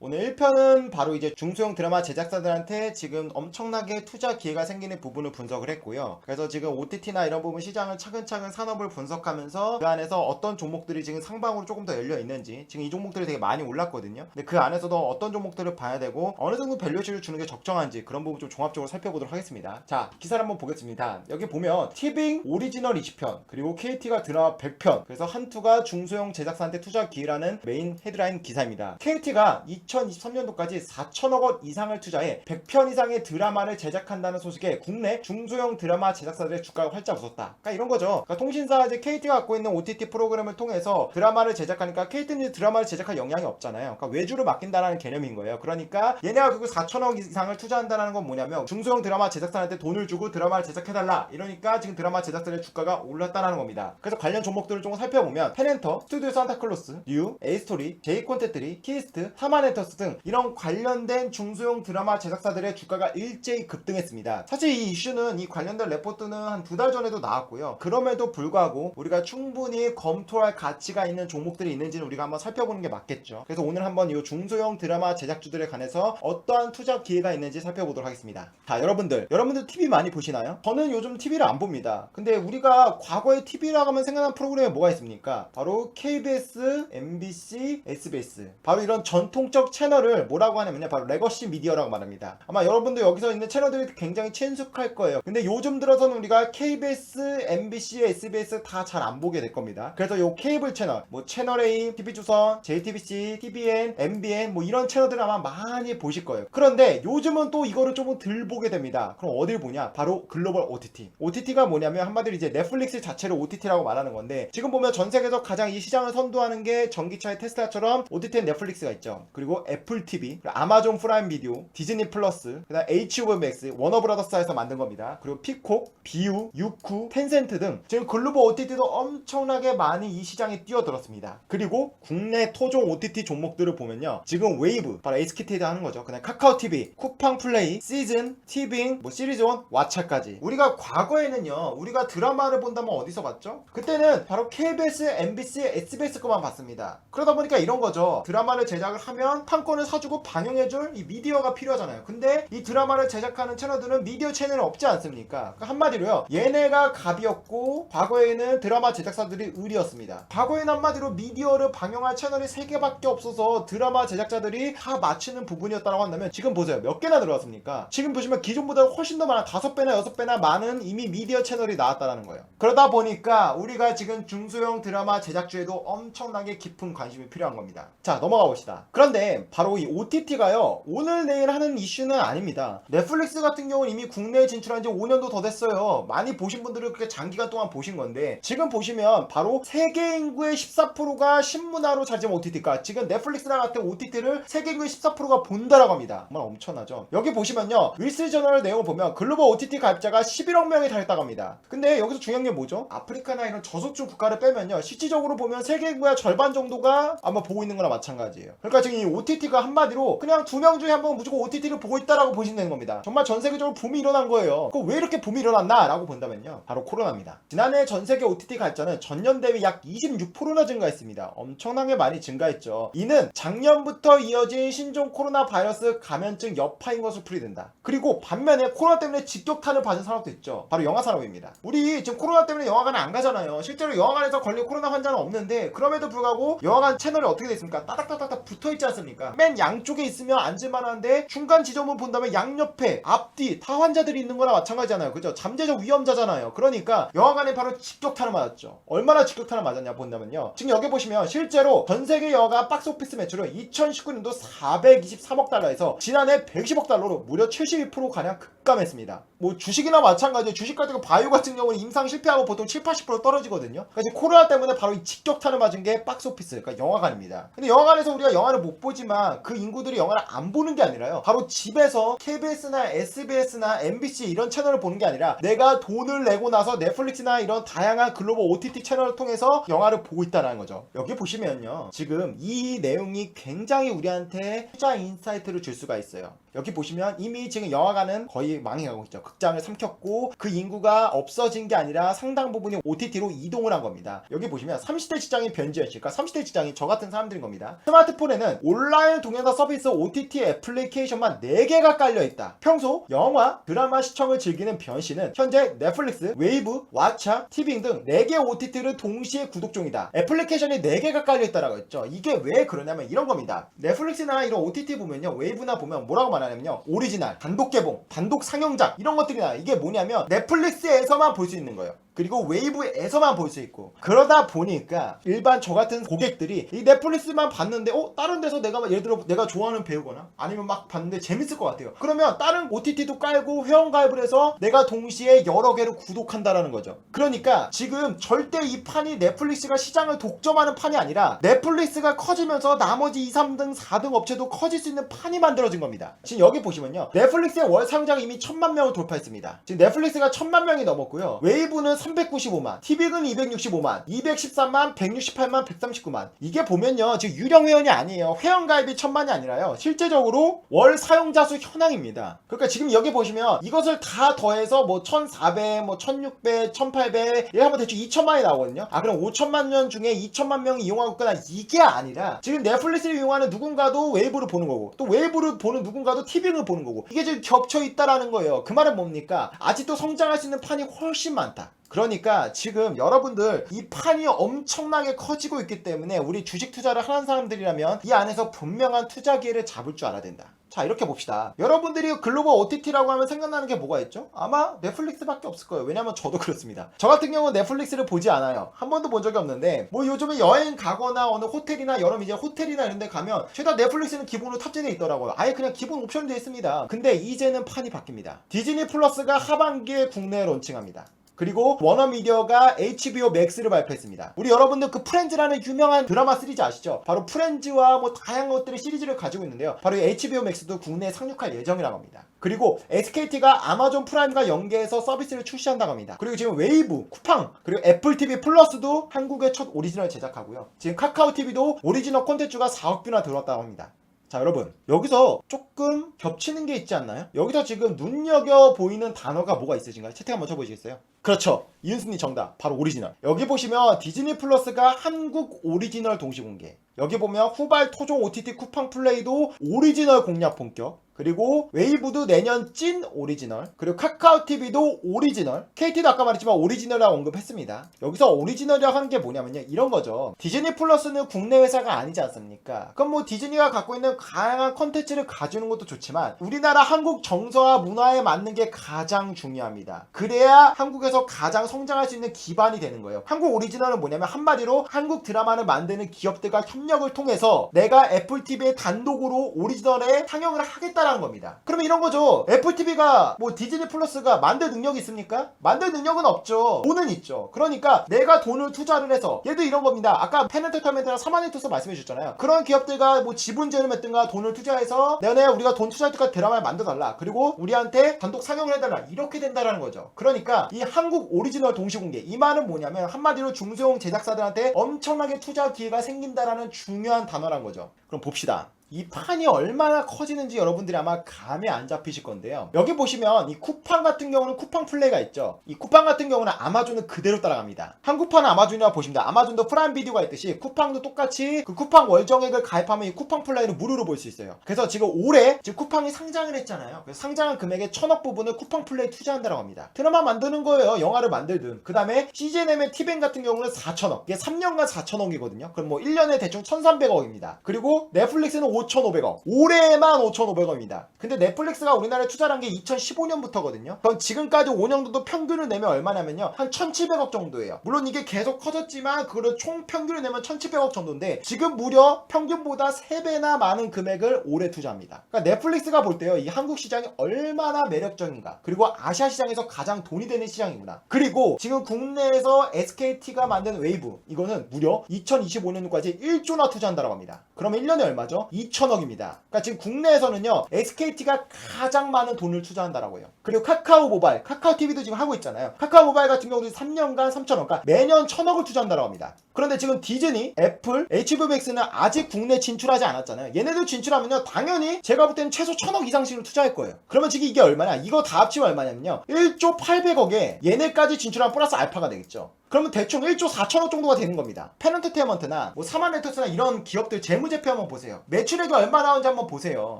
오늘 1편은 바로 이제 중소형 드라마 제작사들한테 지금 엄청나게 투자 기회가 생기는 부분을 분석을 했고요. 그래서 지금 OTT나 이런 부분 시장을 차근차근 산업을 분석하면서 그 안에서 어떤 종목들이 지금 상방으로 조금 더 열려 있는지, 지금 이 종목들이 되게 많이 올랐거든요. 근데 그 안에서도 어떤 종목들을 봐야 되고 어느 정도 밸류에이션을 주는 게 적정한지 그런 부분 좀 종합적으로 살펴보도록 하겠습니다. 자, 기사를 한번 보겠습니다. 여기 보면 티빙 오리지널 20편 그리고 KT가 드라마 100편, 그래서 한투가 중소형 제작사한테 투자 기회라는 메인 헤드라인 기사입니다. KT가 2023년도까지 4천억 원 이상을 투자해 100편 이상의 드라마를 제작한다는 소식에 국내 중소형 드라마 제작사들의 주가가 활짝 웃었다. 그러니까 이런 거죠. 그러니까 통신사 이제 KT가 갖고 있는 OTT 프로그램을 통해서 드라마를 제작하니까 KT는 드라마를 제작할 역량이 없잖아요. 그러니까 외주를 맡긴다는 개념인 거예요. 그러니까 얘네가 결국 4천억 이상을 투자한다는 건 뭐냐면 중소형 드라마 제작사한테 돈을 주고 드라마를 제작해달라. 이러니까 지금 드라마 제작사의 주가가 올랐다는 겁니다. 그래서 관련 종목들을 조금 살펴보면 펜엔터, 스튜디오 산타클로스, 뉴, 에이스토리, 제이콘텐트리, 키스트, 하마네터 등 이런 관련된 중소형 드라마 제작사들의 주가가 일제히 급등했습니다. 사실 이 이슈는, 이 관련된 레포트는 한 2달 전에도 나왔고요. 그럼에도 불구하고 우리가 충분히 검토할 가치가 있는 종목들이 있는지는 우리가 한번 살펴보는 게 맞겠죠. 그래서 오늘 한번 이 중소형 드라마 제작주들에 관해서 어떠한 투자 기회가 있는지 살펴보도록 하겠습니다. 자, 여러분들 TV 많이 보시나요? 저는 요즘 TV를 안 봅니다. 근데 우리가 과거에 TV라고 하면 생각나는 프로그램이 뭐가 있습니까? 바로 KBS, MBC, SBS, 바로 이런 전통적 채널을 뭐라고 하냐면요, 바로 레거시 미디어라고 말합니다. 아마 여러분들 여기서 있는 채널들이 굉장히 친숙할 거예요. 근데 요즘 들어서는 우리가 KBS, MBC, SBS 다 잘 안 보게 될 겁니다. 그래서 요 케이블 채널, 뭐 채널A, TV조선, JTBC, TVN, MBN 뭐 이런 채널들 아마 많이 보실 거예요. 그런데 요즘은 또 이거를 조금 덜 보게 됩니다. 그럼 어딜 보냐? 바로 글로벌 OTT. OTT가 뭐냐면 한마디로 이제 넷플릭스 자체를 OTT라고 말하는 건데, 지금 보면 전 세계에서 가장 이 시장을 선도하는 게 전기차의 테슬라처럼 OTT엔 넷플릭스가 있죠. 그리고 애플 TV, 아마존 프라임 비디오, 디즈니 플러스, 그다음 HBO 맥스, 워너브라더스에서 만든 겁니다. 그리고 피콕, 비유, 유쿠, 텐센트 등 지금 글로벌 OTT도 엄청나게 많이 이 시장에 뛰어들었습니다. 그리고 국내 토종 OTT 종목들을 보면요, 지금 웨이브, 바로 SKT 하는 거죠. 그다음 카카오 TV, 쿠팡 플레이, 시즌, 티빙, 뭐 시리즈원, 왓챠까지. 우리가 과거에는요, 우리가 드라마를 본다면 어디서 봤죠? 그때는 바로 KBS, MBC, SBS 거만 봤습니다. 그러다 보니까 이런 거죠. 드라마를 제작을 하면 판권을 사주고 방영해줄 이 미디어가 필요하잖아요. 근데 이 드라마를 제작하는 채널들은 미디어 채널이 없지 않습니까? 그러니까 한마디로요, 얘네가 갑이었고 과거에는 드라마 제작사들이 을이었습니다. 과거에는 한마디로 미디어를 방영할 채널이 3개밖에 없어서 드라마 제작자들이 다 맞추는 부분이었다고 한다면, 지금 보세요, 몇 개나 들어왔습니까? 지금 보시면 기존보다 훨씬 더 많아, 5배나 6배나 많은 이미 미디어 채널이 나왔다는 거예요. 그러다 보니까 우리가 지금 중소형 드라마 제작주에도 엄청나게 깊은 관심이 필요한 겁니다. 자, 넘어가 봅시다. 그런데 바로 이 OTT가요, 오늘 내일 하는 이슈는 아닙니다. 넷플릭스 같은 경우는 이미 국내에 진출한 지 5년도 더 됐어요. 많이 보신 분들은 그렇게 장기간 동안 보신 건데, 지금 보시면 바로 세계 인구의 14%가 신문화로 자지면 OTT가, 지금 넷플릭스랑 같은 OTT를 세계 인구의 14%가 본다라고 합니다. 정말 엄청나죠. 여기 보시면요, 윌스저널 내용을 보면 글로벌 OTT 가입자가 11억 명이 달했다고 합니다. 근데 여기서 중요한 게 뭐죠? 아프리카나 이런 저소득 국가를 빼면요, 실질적으로 보면 세계 인구의 절반 정도가 아마 보고 있는 거나 마찬가지예요. 그러니까 지금 이 OTT가 한마디로 그냥 2명 중에 한 번 무조건 OTT를 보고 있다라고 보시면 되는 겁니다. 정말 전 세계적으로 붐이 일어난 거예요. 그럼 왜 이렇게 붐이 일어났나 라고 본다면요, 바로 코로나입니다. 지난해 전 세계 OTT 가입자는 전년 대비 약 26%나 증가했습니다. 엄청나게 많이 증가했죠. 이는 작년부터 이어진 신종 코로나 바이러스 감염증 여파인 것으로 풀이된다. 그리고 반면에 코로나 때문에 직격탄을 받은 산업도 있죠. 바로 영화 산업입니다. 우리 지금 코로나 때문에 영화관에 안 가잖아요. 실제로 영화관에서 걸린 코로나 환자는 없는데, 그럼에도 불구하고 영화관 채널이 어떻게 되어 있습니까? 따닥따닥 붙어있지 않습니까? 맨 양쪽에 있으면 앉을만 한데 중간 지점을 본다면 양옆에, 앞뒤 다 환자들이 있는 거나 마찬가지잖아요. 그죠? 잠재적 위험자잖아요. 그러니까 영화관에 바로 직격탄을 맞았죠. 얼마나 직격탄을 맞았냐 본다면요, 지금 여기 보시면 실제로 전 세계 영화 박스오피스 매출은 2019년도 423억 달러에서 지난해 110억 달러로 무려 72%가량 급감했습니다. 뭐 주식이나 마찬가지예요. 주식 같은 거 바이오 같은 경우는 임상 실패하고 보통 7-80% 떨어지거든요. 그래서 코로나 때문에 바로 이 직격탄을 맞은 게 박스오피스, 그러니까 영화관입니다. 근데 영화관에서 우리가 영화를 못 보지만 그 인구들이 영화를 안 보는 게 아니라요, 바로 집에서 KBS나 SBS나 MBC 이런 채널을 보는 게 아니라 내가 돈을 내고 나서 넷플릭스나 이런 다양한 글로벌 OTT 채널을 통해서 영화를 보고 있다는 거죠. 여기 보시면요, 지금 이 내용이 굉장히 우리한테 투자 인사이트를 줄 수가 있어요. 여기 보시면 이미 지금 영화관은 거의 거의 망해가고 있죠. 극장을 삼켰고 그 인구가 없어진 게 아니라 상당 부분이 OTT로 이동을 한 겁니다. 여기 보시면 30대 직장인 변지현 씨, 그러니까 30대 직장인 저 같은 사람들인 겁니다. 스마트폰에는 온라인 동영상 서비스 OTT 애플리케이션만 4개가 깔려있다. 평소 영화, 드라마 시청을 즐기는 변 씨는 현재 넷플릭스, 웨이브, 왓챠, 티빙 등 4개 OTT를 동시에 구독 중이다. 애플리케이션이 4개가 깔려있다라고 했죠. 이게 왜 그러냐면 이런 겁니다. 넷플릭스나 이런 OTT 보면요, 웨이브나 보면 뭐라고 말하냐면요, 오리지널, 단독 개봉, 단독 상영작 이런 것들이 나와요. 이게 뭐냐면 넷플릭스에서만 볼 수 있는 거예요. 그리고 웨이브에서만 볼 수 있고, 그러다 보니까 일반 저 같은 고객들이 이 넷플릭스만 봤는데 다른 데서 내가 예를 들어 내가 좋아하는 배우거나 아니면 막 봤는데 재밌을 것 같아요. 그러면 다른 OTT도 깔고 회원가입을 해서 내가 동시에 여러 개를 구독한다라는 거죠. 그러니까 지금 절대 이 판이 넷플릭스가 시장을 독점하는 판이 아니라 넷플릭스가 커지면서 나머지 2, 3등, 4등 업체도 커질 수 있는 판이 만들어진 겁니다. 지금 여기 보시면요, 넷플릭스의 월 사용자가 이미 1000만 명을 돌파했습니다. 지금 넷플릭스가 1000만 명이 넘었고요. 웨이브는 395만, 티빙은 265만, 213만, 168만, 139만. 이게 보면요, 지금 유령 회원이 아니에요. 회원 가입이 1000만이 아니라요, 실제적으로 월 사용자 수 현황입니다. 그러니까 지금 여기 보시면 이것을 다 더해서 뭐 1400, 뭐 1600, 1800 이렇게 하면 대충 2000만이 나오거든요. 그럼 5천만 명 중에 2000만 명이 이용하고 있거나, 이게 아니라 지금 넷플릭스를 이용하는 누군가도 웨이브를 보는 거고, 또 웨이브를 보는 누군가도 티빙을 보는 거고, 이게 지금 겹쳐 있다라는 거예요. 그 말은 뭡니까? 아직도 성장할 수 있는 판이 훨씬 많다. 그러니까 지금 여러분들 이 판이 엄청나게 커지고 있기 때문에 우리 주식 투자를 하는 사람들이라면 이 안에서 분명한 투자 기회를 잡을 줄 알아야 된다. 자, 이렇게 봅시다. 여러분들이 글로벌 OTT라고 하면 생각나는 게 뭐가 있죠? 아마 넷플릭스밖에 없을 거예요. 왜냐면 저도 그렇습니다. 저 같은 경우는 넷플릭스를 보지 않아요. 한 번도 본 적이 없는데, 뭐 요즘에 여행 가거나 어느 호텔이나 여름 이제 호텔이나 이런 데 가면 최다 넷플릭스는 기본으로 탑재되어 있더라고요. 아예 그냥 기본 옵션이 되어 있습니다. 근데 이제는 판이 바뀝니다. 디즈니 플러스가 하반기에 국내에 론칭합니다. 그리고 워너미디어가 HBO 맥스를 발표했습니다. 우리 여러분들 그 프렌즈라는 유명한 드라마 시리즈 아시죠? 바로 프렌즈와 뭐 다양한 것들의 시리즈를 가지고 있는데요. 바로 HBO 맥스도 국내에 상륙할 예정이라고 합니다. 그리고 SKT가 아마존 프라임과 연계해서 서비스를 출시한다고 합니다. 그리고 지금 웨이브, 쿠팡, 그리고 애플 TV 플러스도 한국의 첫 오리지널을 제작하고요. 지금 카카오 TV도 오리지널 콘텐츠가 4억 뷰나 들어왔다고 합니다. 자, 여러분, 여기서 조금 겹치는 게 있지 않나요? 여기서 지금 눈여겨 보이는 단어가 뭐가 있으신가요? 채팅 한번 쳐보시겠어요? 그렇죠, 이은수님 정답, 바로 오리지널. 여기 보시면 디즈니 플러스가 한국 오리지널 동시 공개, 여기 보면 후발 토종 OTT 쿠팡 플레이도 오리지널 공략 본격, 그리고 웨이브도 내년 찐 오리지널, 그리고 카카오TV도 오리지널, KT도 아까 말했지만 오리지널이라고 언급했습니다. 여기서 오리지널이라고 하는 게 뭐냐면요, 이런 거죠. 디즈니 플러스는 국내 회사가 아니지 않습니까? 그럼 뭐 디즈니가 갖고 있는 다양한 컨텐츠를 가져오는 것도 좋지만 우리나라 한국 정서와 문화에 맞는 게 가장 중요합니다. 그래야 한국에서 가장 성장할 수 있는 기반이 되는 거예요. 한국 오리지널은 뭐냐면 한마디로 한국 드라마를 만드는 기업들과 협력을 통해서 내가 애플TV에 단독으로 오리지널에 상영을 하겠다 라는 겁니다. 그러면 이런 거죠. 애플TV가 뭐 디즈니 플러스가 만들 능력이 있습니까? 만들 능력은 없죠. 돈은 있죠. 그러니까 내가 돈을 투자를 해서, 얘도 이런 겁니다. 아까 펜엔터테인먼트나 사마니투스 말씀해 주셨잖아요. 그런 기업들과 뭐 지분 제휴했든가 돈을 투자해서 내년에 우리가 돈 투자할 때까지 드라마를 만들어달라, 그리고 우리한테 단독 상영을 해달라, 이렇게 된다라는 거죠. 그러니까 이 한국 오리지널 동시공개, 이 말은 뭐냐면 한마디로 중소형 제작사들한테 엄청나게 투자 기회가 생긴다라는 중요한 단어란 거죠. 그럼 봅시다. 이 판이 얼마나 커지는지 여러분들이 아마 감이 안 잡히실 건데요. 여기 보시면 이 쿠팡 같은 경우는 쿠팡 플레이가 있죠. 이 쿠팡 같은 경우는 아마존을 그대로 따라갑니다. 한국판 아마존이라고 보십니다. 아마존도 프라임 비디오가 있듯이 쿠팡도 똑같이 그 쿠팡 월정액을 가입하면 이 쿠팡 플레이를 무료로 볼 수 있어요. 그래서 지금 올해 지금 쿠팡이 상장을 했잖아요. 그래서 상장한 금액의 1000억 부분을 쿠팡 플레이 투자한다고 합니다. 드라마 만드는 거예요. 영화를 만들든. 그 다음에 CGNM의 티뱅 같은 경우는 4천억. 이게 3년간 4천억이거든요. 그럼 뭐 1년에 대충 1300억입니다. 그리고 넷플릭스는 5,500억. 올해만 5,500억입니다. 근데 넷플릭스가 우리나라에 투자한 게 2015년부터거든요. 그럼 지금까지 5년 정도 평균을 내면 얼마냐면요, 한 1,700억 정도예요. 물론 이게 계속 커졌지만 그거를 총 평균을 내면 1,700억 정도인데 지금 무려 평균보다 3배나 많은 금액을 올해 투자합니다. 그러니까 넷플릭스가 볼 때요, 이 한국 시장이 얼마나 매력적인가, 그리고 아시아 시장에서 가장 돈이 되는 시장이구나. 그리고 지금 국내에서 SKT가 만든 웨이브, 이거는 무려 2025년까지 1조나 투자한다고 합니다. 그럼 1년에 얼마죠? 2천억입니다. 그러니까 지금 국내에서는요 SKT가 가장 많은 돈을 투자한다라고 해요. 그리고 카카오 모바일, 카카오 TV도 지금 하고 있잖아요. 카카오 모바일 같은 경우도 3년간 3천억, 그러니까 매년 1,000억을 투자한다라고 합니다. 그런데 지금 디즈니, 애플, HBO맥스는 아직 국내 진출하지 않았잖아요. 얘네들 진출하면요 당연히 제가 볼 때는 최소 1,000억 이상씩을 투자할 거예요. 그러면 지금 이게 얼마냐? 이거 다 합치면 얼마냐면요 1조 800억에 얘네까지 진출한 플러스 알파가 되겠죠. 그러면 대충 1조 4천억 정도가 되는 겁니다. 펜언터테인먼트나 뭐 사만레터스나 이런 기업들 재무제표 한번 보세요. 매출액이 얼마 나오는지 한번 보세요.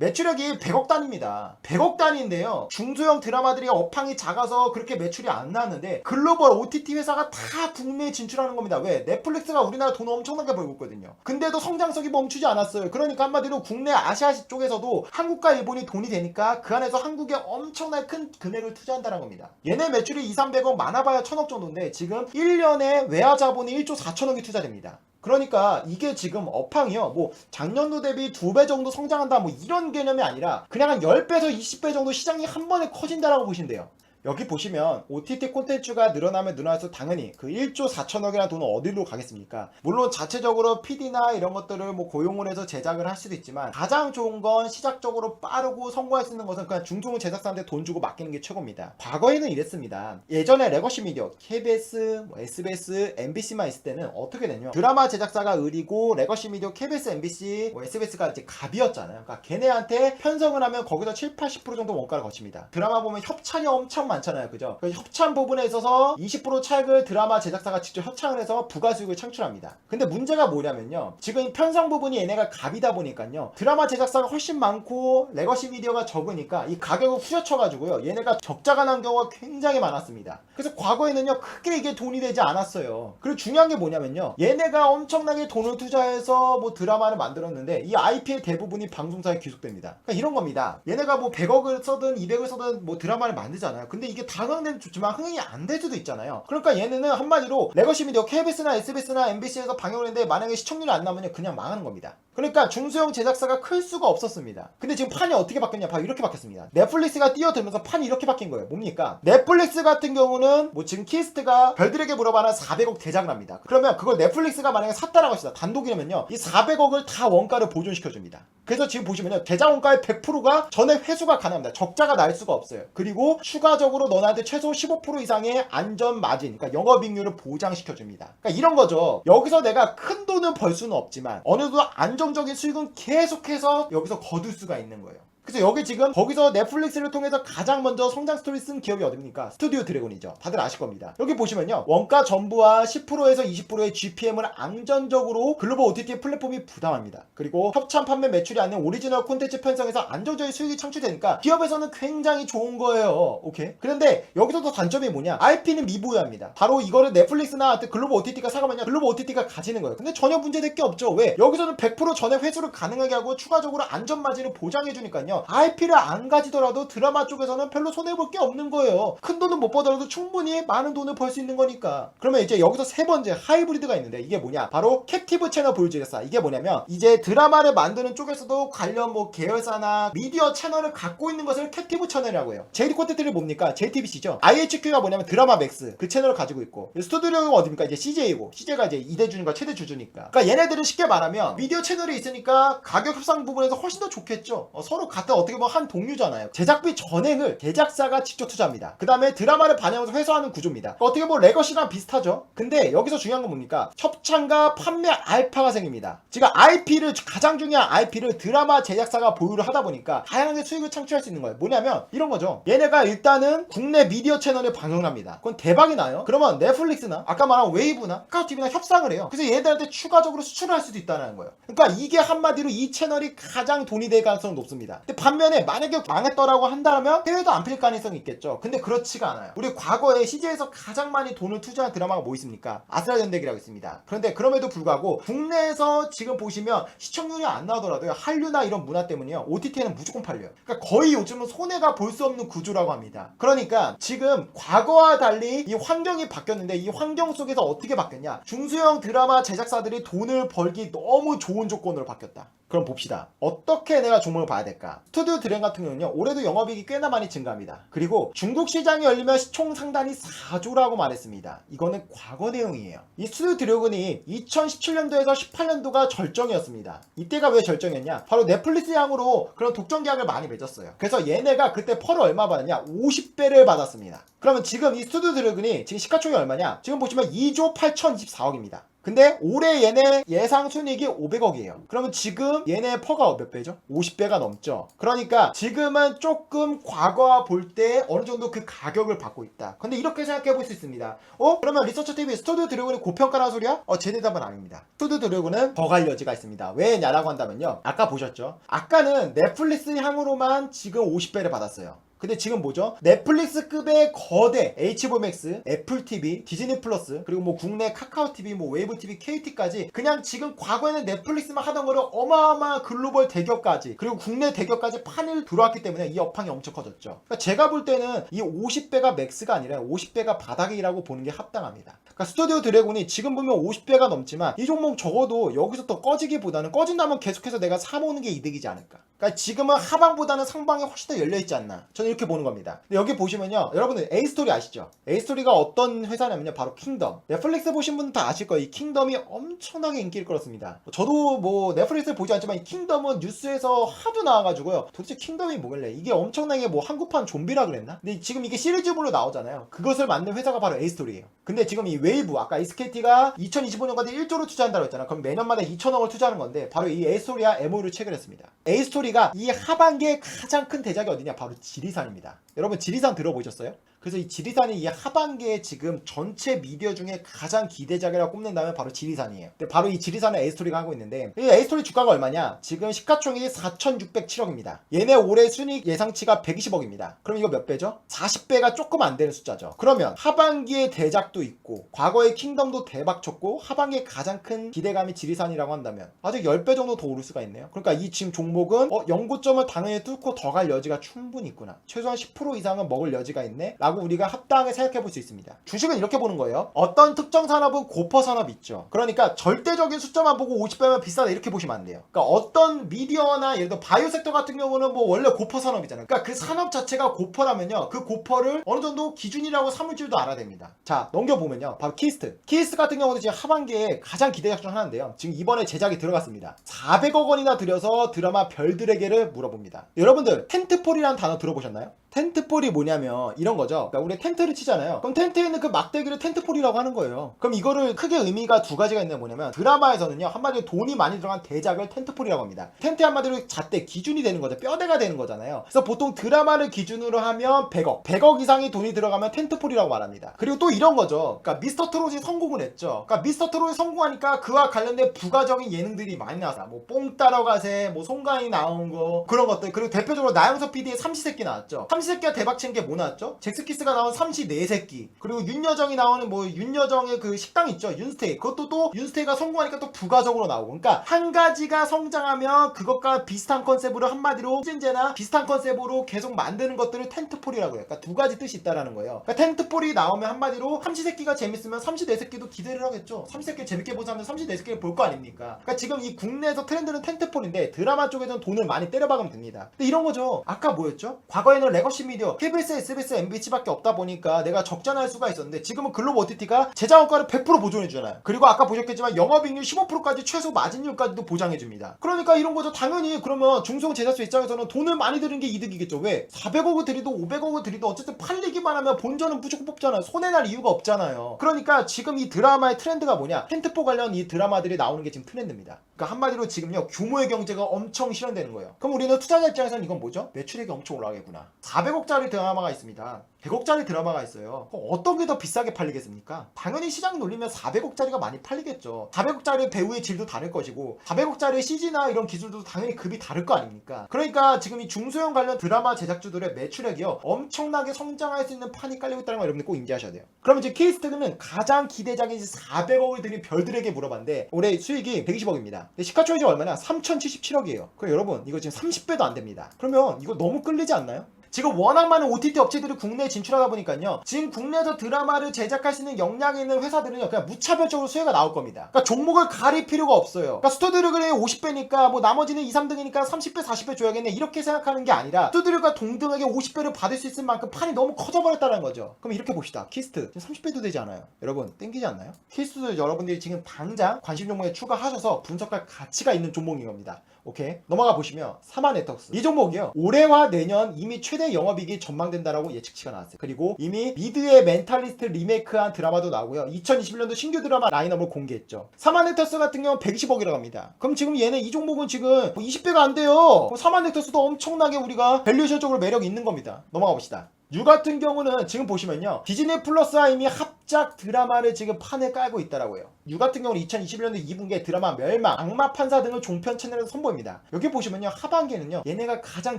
매출액이 100억 단위입니다. 100억 단위인데요. 중소형 드라마들이 업황이 작아서 그렇게 매출이 안 나왔는데 글로벌 OTT 회사가 다 국내에 진출하는 겁니다. 왜? 넷플릭스가 우리나라 돈 엄청나게 벌고 있거든요. 근데도 성장성이 멈추지 않았어요. 그러니까 한마디로 국내 아시아 쪽에서도 한국과 일본이 돈이 되니까 그 안에서 한국에 엄청나게 큰 금액을 투자한다는 겁니다. 얘네 매출이 2, 300억 많아봐야 1,000억 정도인데 지금 1년에 외화 자본이 1조 4천억이 투자됩니다. 그러니까 이게 지금 업황이요 뭐 작년도 대비 2배 정도 성장한다 뭐 이런 개념이 아니라 그냥 한 10배에서 20배 정도 시장이 한 번에 커진다라고 보시면 돼요. 여기 보시면 OTT 콘텐츠가 늘어나면 늘어날수록 당연히 그 1조 4천억이라는 돈은 어디로 가겠습니까? 물론 자체적으로 PD나 이런 것들을 뭐 고용을 해서 제작을 할 수도 있지만 가장 좋은 건 시작적으로 빠르고 성공할 수 있는 것은 그냥 중소형 제작사한테 돈 주고 맡기는 게 최고입니다. 과거에는 이랬습니다. 예전에 레거시 미디어, KBS, 뭐 SBS, MBC만 있을 때는 어떻게 되냐? 드라마 제작사가 을이고 레거시 미디어, KBS, MBC, 뭐 SBS가 이제 갑이었잖아요. 그러니까 걔네한테 편성을 하면 거기서 7, 80% 정도 원가를 거칩니다. 드라마 보면 협찬이 엄청 많잖아요. 그죠? 협찬 부분에 있어서 20% 차익을 드라마 제작사가 직접 협찬을 해서 부가 수익을 창출합니다. 근데 문제가 뭐냐면요. 지금 편성 부분이 얘네가 갑이다 보니까요. 드라마 제작사가 훨씬 많고 레거시 미디어가 적으니까 이 가격을 후려쳐가지고요. 얘네가 적자가 난 경우가 굉장히 많았습니다. 그래서 과거에는요. 크게 이게 돈이 되지 않았어요. 그리고 중요한 게 뭐냐면요. 얘네가 엄청나게 돈을 투자해서 뭐 드라마를 만들었는데 이 IP의 대부분이 방송사에 귀속됩니다. 그러니까 이런 겁니다. 얘네가 뭐 100억을 써든 200을 써든 뭐 드라마를 만들잖아요. 근데 이게 다 흥행되면 좋지만 흥행이 안 될 수도 있잖아요. 그러니까 얘네는 한마디로 레거시 미디어 KBS나 SBS나 MBC에서 방영을 했는데 만약에 시청률이 안 나오면 그냥 망하는 겁니다. 그러니까 중소형 제작사가 클 수가 없었습니다. 근데 지금 판이 어떻게 바뀌었냐? 바로 이렇게 바뀌었습니다. 넷플릭스가 뛰어들면서 판이 이렇게 바뀐 거예요. 뭡니까? 넷플릭스 같은 경우는 뭐 지금 키스트가 별들에게 물어봐는 400억 대작을 합니다. 그러면 그걸 넷플릭스가 만약에 샀다라고 합시다. 단독이라면요. 이 400억을 다 원가를 보존시켜줍니다. 그래서 지금 보시면요. 대작 원가의 100%가 전액 회수가 가능합니다. 적자가 날 수가 없어요. 그리고 추가적으로 너네한테 최소 15% 이상의 안전 마진, 그러니까 영업이익률을 보장시켜줍니다. 그러니까 이런 거죠. 여기서 내가 큰 돈은 벌 수는 없지만 어느 정도 안정적인 수익은 계속해서 여기서 거둘 수가 있는 거예요. 그래서 여기 지금 거기서 넷플릭스를 통해서 가장 먼저 성장 스토리 쓴 기업이 어딥니까? 스튜디오 드래곤이죠. 다들 아실 겁니다. 여기 보시면요. 원가 전부와 10%에서 20%의 GPM을 안전적으로 글로벌 OTT 플랫폼이 부담합니다. 그리고 협찬 판매 매출이 아닌 오리지널 콘텐츠 편성에서 안정적인 수익이 창출되니까 기업에서는 굉장히 좋은 거예요. 오케이? 그런데 여기서도 단점이 뭐냐? IP는 미보유합니다. 바로 이거를 넷플릭스나 글로벌 OTT가 사가면요. 글로벌 OTT가 가지는 거예요. 근데 전혀 문제될 게 없죠. 왜? 여기서는 100% 전액 회수를 가능하게 하고 추가적으로 안전 마진을 보장해주니까요. IP를 안 가지더라도 드라마 쪽에서는 별로 손해볼 게 없는 거예요. 큰 돈은 못 벌더라도 충분히 많은 돈을 벌 수 있는 거니까. 그러면 이제 여기서 세 번째 하이브리드가 있는데 이게 뭐냐? 바로 캡티브 채널 보유제사. 이게 뭐냐면 이제 드라마를 만드는 쪽에서도 관련 뭐 계열사나 미디어 채널을 갖고 있는 것을 캡티브 채널이라고 해요. JD 콘텐츠를 뭡니까? JTBC죠. IHQ가 뭐냐면 드라마 맥스 그 채널을 가지고 있고 스튜디오가 어딥니까? 이제 CJ고 CJ가 이제 2대 주주인가 최대 주주니까. 그러니까 얘네들은 쉽게 말하면 미디어 채널이 있으니까 가격 협상 부분에서 훨씬 더 좋겠죠. 서로 같은 어떻게 보면 한 동류잖아요. 제작비 전액을 제작사가 직접 투자합니다. 그 다음에 드라마를 반영해서 회수하는 구조입니다. 어떻게 보면 레거시랑 비슷하죠. 근데 여기서 중요한 건 뭡니까? 협찬과 판매 알파가 생깁니다. 지금 IP를 가장 중요한 IP를 드라마 제작사가 보유를 하다 보니까 다양하게 수익을 창출할 수 있는 거예요. 뭐냐면 이런 거죠. 얘네가 일단은 국내 미디어 채널에 방영을 합니다. 그건 대박이 나요. 그러면 넷플릭스나 아까 말한 웨이브나 카카오TV나 협상을 해요. 그래서 얘네들한테 추가적으로 수출을 할 수도 있다는 거예요. 그러니까 이게 한마디로 이 채널이 가장 돈이 될 가능성이 높습니다. 근데 반면에 만약에 망했더라고 한다면 해외도 안 팔릴 가능성이 있겠죠. 근데 그렇지가 않아요. 우리 과거에 CJ에서 가장 많이 돈을 투자한 드라마가 뭐 있습니까? 아스라전덱이라고 있습니다. 그런데 그럼에도 불구하고 국내에서 지금 보시면 시청률이 안 나오더라도요. 한류나 이런 문화 때문에요. OTT에는 무조건 팔려요. 그러니까 거의 요즘은 손해가 볼 수 없는 구조라고 합니다. 그러니까 지금 과거와 달리 이 환경이 바뀌었는데 이 환경 속에서 어떻게 바뀌었냐? 중소형 드라마 제작사들이 돈을 벌기 너무 좋은 조건으로 바뀌었다. 그럼 봅시다. 어떻게 내가 종목을 봐야 될까? 스튜디오 드래곤 같은 경우는요, 올해도 영업이익이 꽤나 많이 증가합니다. 그리고 중국 시장이 열리면 시총 상단이 4조라고 말했습니다. 이거는 과거 내용이에요. 이 스튜디오 드래곤이 2017년도에서 18년도가 절정이었습니다. 이때가 왜 절정이었냐? 바로 넷플릭스 향으로 그런 독점 계약을 많이 맺었어요. 그래서 얘네가 그때 펄을 얼마 받았냐? 50배를 받았습니다. 그러면 지금 이 스튜디오 드래곤이 지금 시가총액이 얼마냐? 지금 보시면 2조 8024억입니다. 근데 올해 얘네 예상 순이익이 500억이에요. 그러면 지금 얘네 퍼가 몇 배죠? 50배가 넘죠. 그러니까 지금은 조금 과거와 볼 때 어느 정도 그 가격을 받고 있다. 근데 이렇게 생각해 볼 수 있습니다. 그러면 리서처TV 스튜디오 드래곤이 고평가라는 소리야? 제 대답은 아닙니다. 스튜디오 드래곤은 더 갈 여지가 있습니다. 왜냐라고 한다면요, 아까 보셨죠? 아까는 넷플릭스 향으로만 지금 50배를 받았어요. 근데 지금 뭐죠? 넷플릭스급의 거대 HBO Max, 애플 TV, 디즈니 플러스, 그리고 뭐 국내 카카오 TV, 뭐 웨이브 TV, KT까지 그냥 지금 과거에는 넷플릭스만 하던 거를 어마어마한 글로벌 대기업까지, 그리고 국내 대기업까지 판을 들어왔기 때문에 이 업황이 엄청 커졌죠. 그러니까 제가 볼 때는 이 50배가 맥스가 아니라 50배가 바닥이라고 보는 게 합당합니다. 그러니까 스튜디오 드래곤이 지금 보면 50배가 넘지만 이 종목 적어도 여기서 더 꺼지기보다는, 꺼진다면 계속해서 내가 사모으는 게 이득이지 않을까. 그러니까 지금은 하방보다는 상방이 훨씬 더 열려있지 않나, 저는 이렇게 보는 겁니다. 근데 여기 보시면요, 여러분들 A스토리 아시죠? A스토리가 어떤 회사냐면요, 바로 킹덤. 넷플릭스 보신 분은 다 아실 거예요. 이 킹덤이 엄청나게 인기를 끌었습니다. 저도 뭐 넷플릭스를 보지 않지만 이 킹덤은 뉴스에서 하도 나와가지고요, 도대체 킹덤이 뭐길래, 이게 엄청나게 뭐 한국판 좀비라 그랬나? 근데 지금 이게 시리즈물로 나오잖아요. 그것을 만든 회사가 바로 A스토리예요. 근데 지금 이 웨이브, 아까 SKT가 2025년까지 1조를 투자한다고 했잖아. 그럼 매년마다 2천억을 투자하는 건데, 바로 이 A스토리와 MOU를 체결했습니다. A스토리가 이 하반기에 가장 큰 대작이 어디냐? 바로 지리산입니다. 여러분 지리산 들어보셨어요? 그래서 이 지리산이 이 하반기에 지금 전체 미디어 중에 가장 기대작이라고 꼽는다면 바로 지리산이에요. 근데 바로 이 지리산을 A스토리가 하고 있는데, 이 A스토리 주가가 얼마냐? 지금 시가총액이 4,607억입니다. 얘네 올해 순이익 예상치가 120억입니다. 그럼 이거 몇 배죠? 40배가 조금 안 되는 숫자죠. 그러면 하반기에 대작도 있고, 과거에 킹덤도 대박 쳤고, 하반기에 가장 큰 기대감이 지리산이라고 한다면 아직 10배 정도 더 오를 수가 있네요. 그러니까 이 지금 종목은 연고점을 당연히 뚫고 더 갈 여지가 충분히 있구나. 최소한 10% 이상은 먹을 여지가 있네 라고 우리가 합당하게 생각해 볼 수 있습니다. 주식은 이렇게 보는 거예요. 어떤 특정 산업은 고퍼 산업이 있죠. 그러니까 절대적인 숫자만 보고 50배면 비싸다 이렇게 보시면 안 돼요. 그러니까 어떤 미디어나 예를 들어 바이오 섹터 같은 경우는 뭐 원래 고퍼 산업이잖아요. 그러니까 그 산업 자체가 고퍼라면요, 그 고퍼를 어느 정도 기준이라고 삼을 줄도 알아야 됩니다. 자, 넘겨보면요, 바로 키스트 같은 경우도 지금 하반기에 가장 기대작 중 하나인데요, 지금 이번에 제작이 들어갔습니다. 400억 원이나 들여서 드라마 별들에게를 물어봅니다. 여러분들 텐트폴이라는 단어 들어보셨나요? 텐트폴이 뭐냐면 이런 거죠. 그러니까 우리 텐트를 치잖아요. 그럼 텐트에 있는 그 막대기를 텐트폴이라고 하는 거예요. 그럼 이거를 크게 의미가 두 가지가 있는데 뭐냐면, 드라마에서는요, 한마디로 돈이 많이 들어간 대작을 텐트폴이라고 합니다. 텐트 한마디로 잣대, 기준이 되는 거죠. 뼈대가 되는 거잖아요. 그래서 보통 드라마를 기준으로 하면 100억 이상이 돈이 들어가면 텐트폴이라고 말합니다. 그리고 또 이런 거죠. 그러니까 미스터 트롯이 성공을 했죠. 그러니까 미스터 트롯이 성공하니까 그와 관련된 부가적인 예능들이 많이 나왔어요. 뭐 뽕 따라가세, 뭐 송강이 나온 거, 그런 것들. 그리고 대표적으로 나영석 PD의 삼시세끼 나왔죠. 삼시세끼가 대박친 게 뭐 나왔죠? 잭스키스가 나온 삼시 네새끼. 그리고 윤여정이 나오는 뭐 윤여정의 그 식당 있죠, 윤스테이. 그것도 또 윤스테이가 성공하니까 또 부가적으로 나오고. 그러니까 한 가지가 성장하면 그것과 비슷한 컨셉으로, 한마디로 시즌제나 비슷한 컨셉으로 계속 만드는 것들을 텐트폴이라고 해요. 그러니까 두 가지 뜻이 있다라는 거예요. 그러니까 텐트폴이 나오면 한마디로 삼시세끼가 재밌으면 삼시네새끼도 기대를 하겠죠. 삼시세끼 재밌게 본 사람들 삼시네새끼를 볼 거 아닙니까? 그러니까 지금 이 국내에서 트렌드는 텐트폴인데, 드라마 쪽에서는 돈을 많이 때려박으면 됩니다. 근데 이런 거죠. 아까 뭐였죠? 과거에는 레거시 미디어 KBS, SBS, MBC밖에 없다 보니까 내가 적자날 수가 있었는데, 지금은 글로벌 OTT가 제작원가를 100% 보존해주잖아요. 그리고 아까 보셨겠지만 영업이익률 15%까지 최소 마진율까지도 보장해줍니다. 그러니까 이런 거죠. 당연히 그러면 중소형 제작소 입장에서는 돈을 많이 들인 게 이득이겠죠. 왜? 400억을 들이도 500억을 들이도 어쨌든 팔리기만 하면 본전은 무조건 뽑잖아요. 손해날 이유가 없잖아요. 그러니까 지금 이 드라마의 트렌드가 뭐냐? 텐트포 관련 이 드라마들이 나오는 게 지금 트렌드입니다. 그러니까 한마디로 지금요, 규모의 경제가 엄청 실현되는 거예요. 그럼 우리는 투자자 입장에서는 이건 뭐죠? 매출액이 엄청 올라가겠구나. 400억짜리 드라마가 있습니다. 100억짜리 드라마가 있어요. 그럼 어떤 게 더 비싸게 팔리겠습니까? 당연히 시장이 놀리면 400억짜리가 많이 팔리겠죠. 400억짜리 배우의 질도 다를 것이고, 400억짜리 CG나 이런 기술도 당연히 급이 다를 거 아닙니까? 그러니까 지금 이 중소형 관련 드라마 제작주들의 매출액이요, 엄청나게 성장할 수 있는 판이 깔리고 있다는 걸 여러분들 꼭 인지하셔야 돼요. 그럼 이제 키스트는 가장 기대작인 400억을 들인 별들에게 물어봤는데, 올해 수익이 120억입니다. 근데 시가총액이 얼마냐? 3,077억이에요. 그럼 여러분 이거 지금 30배도 안 됩니다. 그러면 이거 너무 끌리지 않나요? 지금 워낙 많은 OTT 업체들이 국내에 진출하다 보니까요. 지금 국내에서 드라마를 제작할 수 있는 역량이 있는 회사들은요. 그냥 무차별적으로 수혜가 나올 겁니다. 그러니까 종목을 가릴 필요가 없어요. 그러니까 스튜디오가 50배니까 뭐 나머지는 2, 3등이니까 30배, 40배 줘야겠네. 이렇게 생각하는 게 아니라 스튜디오가 동등하게 50배를 받을 수 있을 만큼 판이 너무 커져버렸다는 거죠. 그럼 이렇게 봅시다. 키스트 지금 30배도 되지 않아요. 여러분 땡기지 않나요? 키스트도 여러분들이 지금 당장 관심 종목에 추가하셔서 분석할 가치가 있는 종목인 겁니다. 오케이, 넘어가 보시면 사마네터스 이 종목이요, 올해와 내년 이미 최대 영업이익이 전망된다라고 예측치가 나왔어요. 그리고 이미 미드의 멘탈리스트 리메이크한 드라마도 나오고요, 2021년도 신규 드라마 라인업을 공개했죠. 사마네터스 같은 경우는 120억이라고 합니다. 그럼 지금 얘네 이 종목은 지금 20배가 안 돼요. 사마네터스도 엄청나게 우리가 밸류에이션적으로 매력이 있는 겁니다. 넘어가 봅시다. 유 같은 경우는 지금 보시면요, 디즈니 플러스와 이미 합작 드라마를 지금 판에 깔고 있다라고요. 유 같은 경우는 2021년도 2분기에 드라마 멸망, 악마 판사 등을 종편 채널에서 선보입니다. 여기 보시면요, 하반기에는요, 얘네가 가장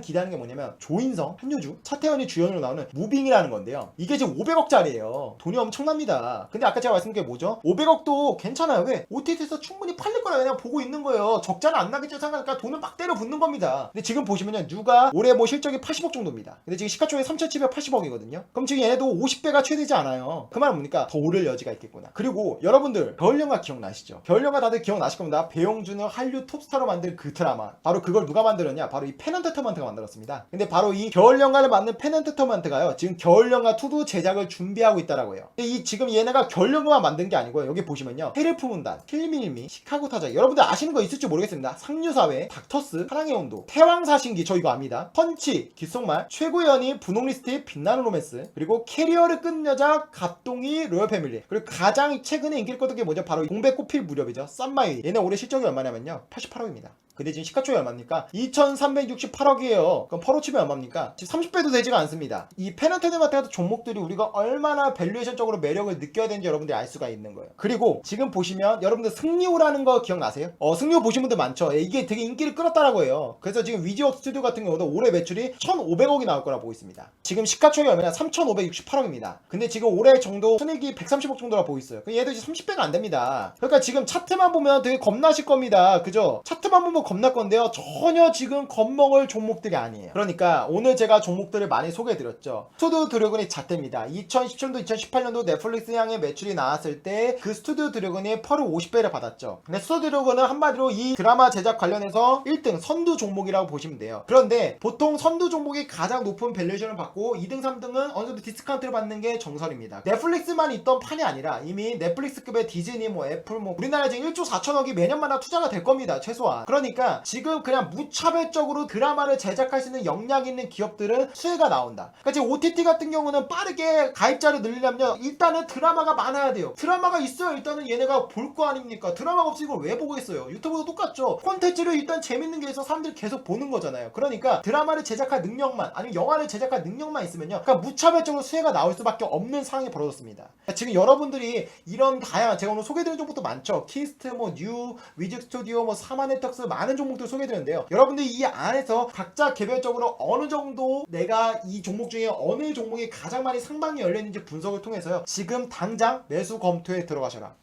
기대하는 게 뭐냐면 조인성, 한효주, 차태현이 주연으로 나오는 무빙이라는 건데요. 이게 지금 500억짜리예요. 돈이 엄청납니다. 근데 아까 제가 말씀드린 게 뭐죠? 500억도 괜찮아요. 왜? OTT에서 충분히 팔릴 거라 그냥 보고 있는 거예요. 적자는 안 나겠죠 생각하니까 돈을 막 때려 붓는 겁니다. 근데 지금 보시면요, 유가 올해 뭐 실적이 80억 정도입니다. 근데 지금 시가총액 3,780억이거든요. 그럼 지금 얘네도 50배가 최대지 않아요. 그 말은 뭡니까? 더 오를 여지가 있겠구나. 그리고 여러분들 겨울연가 기억나시죠? 겨울연가 다들 기억나실 겁니다. 배용준을 한류 톱스타로 만든 그 드라마, 바로 그걸 누가 만들었냐? 바로 이 펜엔터테인먼트가 만들었습니다. 근데 바로 이 겨울연가를 만든 펜엔터테인먼트가요, 지금 겨울연가 2도 제작을 준비하고 있다라고요. 근데 이 지금 얘네가 겨울연가만 만든 게 아니고요, 여기 보시면요, 헤르프 문단, 필미일미, 시카고 타자, 여러분들 아시는 거 있을지 모르겠습니다. 상류사회, 닥터스, 사랑의 온도, 태왕사신기 저 이거 압니다. 펀치, 귓속말, 최고의 연인, 분홍 리스트의 빛나는 로맨스, 그리고 캐리어를 끊는 여자, 갑동이, 로열 패밀리, 그리고 가장 최근에 인기를 끌었던 게 뭐죠? 바로 공백 꽃필 무렵이죠. 썸마이. 얘네 올해 실적이 얼마냐면요, 88억입니다. 근데 지금 시가총액이 얼마입니까? 2368억이에요. 그럼 퍼로 치면 얼마입니까? 지금 30배도 되지가 않습니다. 이 페넌테드마트 같은 종목들이 우리가 얼마나 밸류에이션적으로 매력을 느껴야 되는지 여러분들이 알 수가 있는 거예요. 그리고 지금 보시면 여러분들 승리호라는 거 기억나세요? 승리호 보신 분들 많죠? 이게 되게 인기를 끌었다라고 해요. 그래서 지금 위지워크 스튜디오 같은 경우도 올해 매출이 1,500억이 나올 거라 보고 있습니다. 지금 시가총액이 얼마냐? 3,568억입니다. 근데 지금 올해 정도 순이익이 130억 정도라 보고 있어요. 얘도 이제 30배가 안 됩니다. 그러니까 지금 차트만 보면 되게 겁나실 겁니다. 그죠? 차트만 보면 겁날 건데요, 전혀 지금 겁먹을 종목들이 아니에요. 그러니까 오늘 제가 종목들을 많이 소개해드렸죠. 스튜디오 드래곤이 잣대입니다. 2017년도 2018년도 넷플릭스 향의 매출이 나왔을 때 그 스튜디오 드래곤이 퍼를 50배를 받았죠. 근데 스튜디오 드래곤은 한마디로 이 드라마 제작 관련해서 1등 선두 종목이라고 보시면 돼요. 그런데 보통 선두 종목이 가장 높은 밸류에이션을 받고 2등 3등은 어느 정도 디스카운트를 받는 게 정설입니다. 넷플릭스만 있던 판이 아니라 이미 넷플릭스급의 디즈니, 뭐 애플, 뭐 우리나라에 지금 1조 4천억이 매년마다 투자가 될 겁니다. 최소한. 그러니까 지금 그냥 무차별적으로 드라마를 제작할 수 있는 역량 있는 기업들은 수혜가 나온다. 그러니까 지금 OTT 같은 경우는 빠르게 가입자를 늘리려면 일단은 드라마가 많아야 돼요. 드라마가 있어야 일단은 얘네가 볼 거 아닙니까? 드라마가 없이 이걸 왜 보고 있어요? 유튜브도 똑같죠. 콘텐츠를 일단 재밌는 게 있어 사람들이 계속 보는 거잖아요. 그러니까 드라마를 제작할 능력만, 아니면 영화를 제작할 능력만 있으면요, 그러니까 무차별적으로 수혜가 나올 수밖에 없는 상황이 벌어졌습니다. 그러니까 지금 여러분들이 이런 다양한, 제가 오늘 소개해드린 종목도 많죠. 키스트, 뭐 뉴, 위즈 스튜디오, 뭐 사마네터스, 많은 종목들 소개해드렸는데요, 여러분들이 이 안에서 각자 개별적으로 어느 정도 내가 이 종목 중에 어느 종목이 가장 많이 상방이 열려있는지 분석을 통해서요, 지금 당장 매수 검토에 들어가셔라.